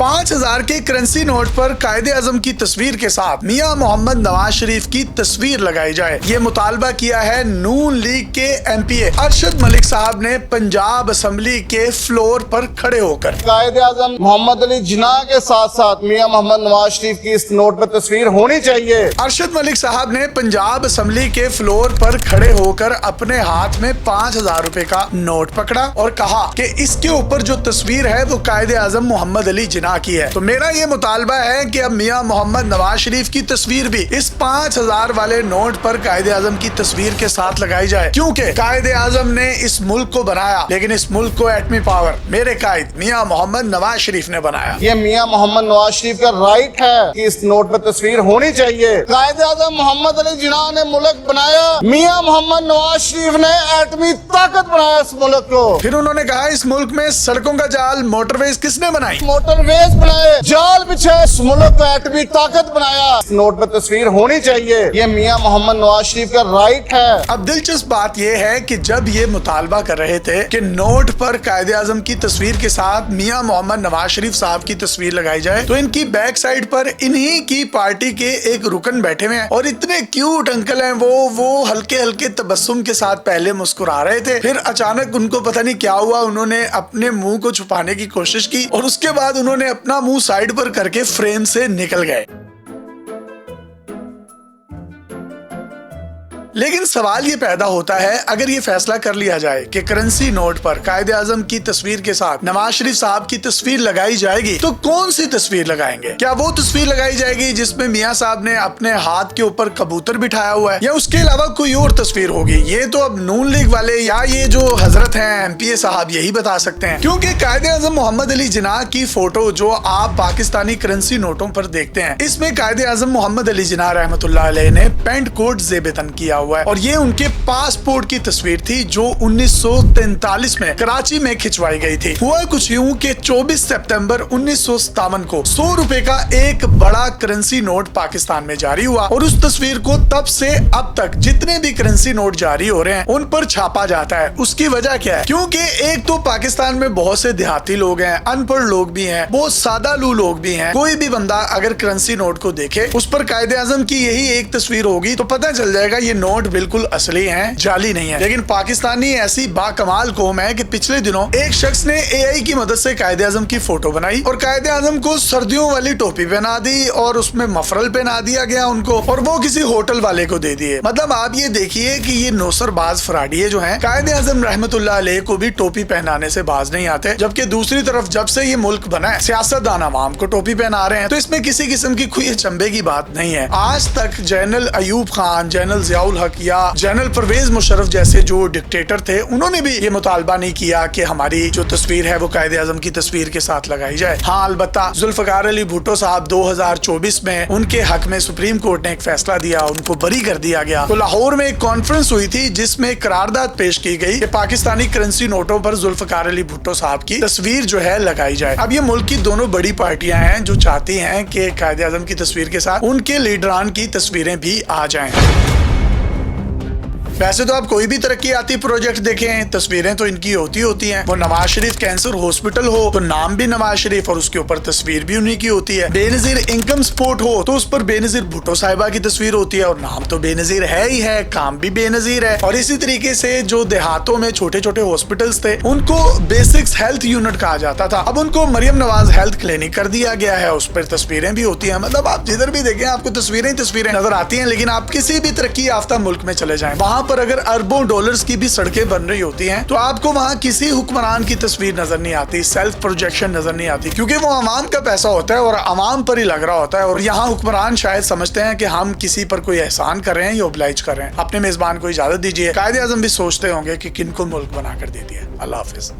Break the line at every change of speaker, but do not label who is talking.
5000 के currency note पर कायदे आजम की तस्वीर के साथ मियां मोहम्मद नवाज शरीफ की तस्वीर लगाई जाए, ये मुतालबा किया है नून लीग के एमपीए अरशद मलिक साहब ने पंजाब असेंबली के फ्लोर पर खड़े होकर।
कायदे आजम मोहम्मद अली जिन्ना के साथ साथ मियां मोहम्मद नवाज शरीफ की इस नोट पर तस्वीर होनी चाहिए।
अरशद मलिक साहब ने पंजाब असेंबली के फ्लोर पर खड़े होकर अपने हाथ में 5000 रुपए का नोट पकड़ा और कहा कि इसके ऊपर जो तस्वीर है वो कायदे आजम मोहम्मद अली जिन्ना की है। तो मेरा ये मुतालबा है कि अब मियां मोहम्मद नवाज शरीफ की तस्वीर भी इस 5000 वाले नोट पर कायदे आजम की तस्वीर के साथ लगाई जाए, क्योंकि कायदे आजम ने इस मुल्क को बनाया, लेकिन इस मुल्क को एटमी पावर मेरे कायद मियां मोहम्मद नवाज शरीफ ने बनाया।
ये मियां मोहम्मद नवाज शरीफ का राइट है कि इस नोट पर तस्वीर होनी चाहिए। कायदे आजम मोहम्मद अली जिन्ना ने मुल्क बनाया, मियां मोहम्मद नवाज शरीफ ने एटमी ताकत बनाया इस मुल्क को।
फिर उन्होंने कहा इस मुल्क में सड़कों का जाल, मोटरवेज किसने बनाई?
मोटरवेज बनाए, जाल बिछे, इस मुल्क को एटमी ताकत बनाया। इस नोट पर तस्वीर होनी चाहिए। ये मियां मोहम्मद नवाज शरीफ का राइट है।
अब दिलचस्प बात यह है कि जब ये मुतालबा कर रहे थे कि नोट पर कायदे आजम की तस्वीर के साथ मियां मोहम्मद नवाज शरीफ साहब की तस्वीर लगाई जाए, तो इनकी बैक साइड पर इन्हीं की पार्टी के एक रुकन बैठे हुए हैं और इतने क्यूट अंकल हैं, वो हल्के हल्के तबस्सुम के साथ पहले मुस्कुरा रहे थे, फिर अचानक उनको पता नहीं क्या हुआ, उन्होंने अपने मुंह को छुपाने की कोशिश की और उसके बाद उन्होंने अपना मुंह साइड पर करके फ्रेम से निकल गए। लेकिन सवाल ये पैदा होता है, अगर ये फैसला कर लिया जाए कि करेंसी नोट पर कायदे आजम की तस्वीर के साथ नवाज शरीफ साहब की तस्वीर लगाई जाएगी, तो कौन सी तस्वीर लगाएंगे? क्या वो तस्वीर लगाई जाएगी जिसमें मियां साहब ने अपने हाथ के ऊपर कबूतर बिठाया हुआ है, या उसके अलावा कोई और तस्वीर होगी? ये तो अब नून लीग वाले या ये जो हजरत हैं एमपीए साहब यही बता सकते हैं, क्योंकि कायदे आजम मोहम्मद अली जिन्ना की फोटो जो आप पाकिस्तानी करेंसी नोटों पर देखते हैं, इसमें कायदे आजम मोहम्मद अली जिन्ना रहमतुल्लाह अलैह ने पेंट कोट ज़ेब-ए-तन किया हुआ है और ये उनके पासपोर्ट की तस्वीर थी जो 1943 में कराची में खिंचवाई गई थी। हुआ कुछ यूं कि 24 सितंबर 1957 को 100 रुपए का एक बड़ा करेंसी नोट पाकिस्तान में जारी हुआ और उस तस्वीर को तब से अब तक जितने भी करेंसी नोट जारी हो रहे हैं उन पर छापा जाता है। उसकी वजह क्या है? क्योंकि एक तो पाकिस्तान में बहुत से देहाती लोग हैं, अनपढ़ लोग भी हैं, बहुत सादालू लोग भी हैं। कोई भी बंदा अगर करेंसी नोट को देखे, उस पर कायदे आजम की यही एक तस्वीर होगी तो पता चल जाएगा ये नोट बिल्कुल असली हैं, जाली नहीं है। लेकिन पाकिस्तानी ऐसी बाकमाल कौम है कि पिछले दिनों एक शख्स ने एआई की मदद से कायदे आजम की फोटो बनाई और कायदे आजम को सर्दियों वाली टोपी पहना दी और उसमें मफरल पहना दिया गया उनको, और वो किसी होटल वाले को दे दिए। मतलब आप ये देखिए कि ये नौसरबाज फराडिये जो हैं, कायदे आजम रहमतुल्लाह अलैह को भी टोपी पहनाने से बाज नहीं आते, जबकि दूसरी तरफ जब से ये मुल्क बना है सियासतदान आवाम को टोपी पहना रहे हैं, तो इसमें किसी किस्म की कोई चंबे की बात नहीं है। आज तक जनरल अयूब खान, जनरल जियाउल हक या जनरल परवेज मुशर्रफ जैसे जो डिक्टेटर थे, उन्होंने भी ये मुतालबा नहीं किया कि हमारी जो तस्वीर है वो कायदे आजम की तस्वीर के साथ लगाई जाए। हाँ, अलबत्ता जुल्फकार अली भुट्टो साहब 2024 में उनके हक में सुप्रीम कोर्ट ने एक फैसला दिया, उनको बरी कर दिया गया। तो लाहौर में एक कॉन्फ्रेंस हुई थी जिसमें करारदाद पेश की गई कि पाकिस्तानी करेंसी नोटों पर जुल्फकार अली भुट्टो साहब की तस्वीर जो है लगाई जाए। अब ये मुल्क की दोनों बड़ी पार्टियां हैं जो चाहती हैं कि कायदे आजम की तस्वीर के साथ उनके लीडरान की तस्वीरें भी आ जाएं। वैसे तो आप कोई भी तरक्कीयाती प्रोजेक्ट देखें, तस्वीरें तो इनकी होती हैं। वो नवाज शरीफ कैंसर हॉस्पिटल हो तो नाम भी नवाज शरीफ और उसके ऊपर तस्वीर भी उन्हीं की होती है। बेनजीर इनकम सपोर्ट हो तो उस पर बेनजीर भुट्टो साहिबा की तस्वीर होती है और नाम तो बेनजीर है ही है, काम भी बेनजीर है। और इसी तरीके से जो देहातों में छोटे छोटे हॉस्पिटल्स थे उनको बेसिक्स हेल्थ यूनिट कहा जाता था, अब उनको मरियम नवाज हेल्थ क्लिनिक कर दिया गया है, उस पर तस्वीरें भी होती है। मतलब आप जिधर भी देखें आपको तस्वीरें नजर आती है। लेकिन आप किसी भी तरक्की याफ्ता मुल्क में चले जाएं, वहां पर अगर अरबों डॉलर्स की भी सड़कें बन रही होती हैं तो आपको वहां किसी हुक्मरान की तस्वीर नजर नहीं आती, सेल्फ प्रोजेक्शन नजर नहीं आती, क्योंकि वो अवाम का पैसा होता है और अवाम पर ही लग रहा होता है। और यहाँ हुक्मरान शायद समझते हैं कि हम किसी पर कोई एहसान कर रहे हैं या ओब्लाइज कर रहे हैं। अपने मेजबान को इजाजत दीजिए। कायदे आजम भी सोचते होंगे कि किनको मुल्क बना कर दे दिया। अल्लाह हाफिज।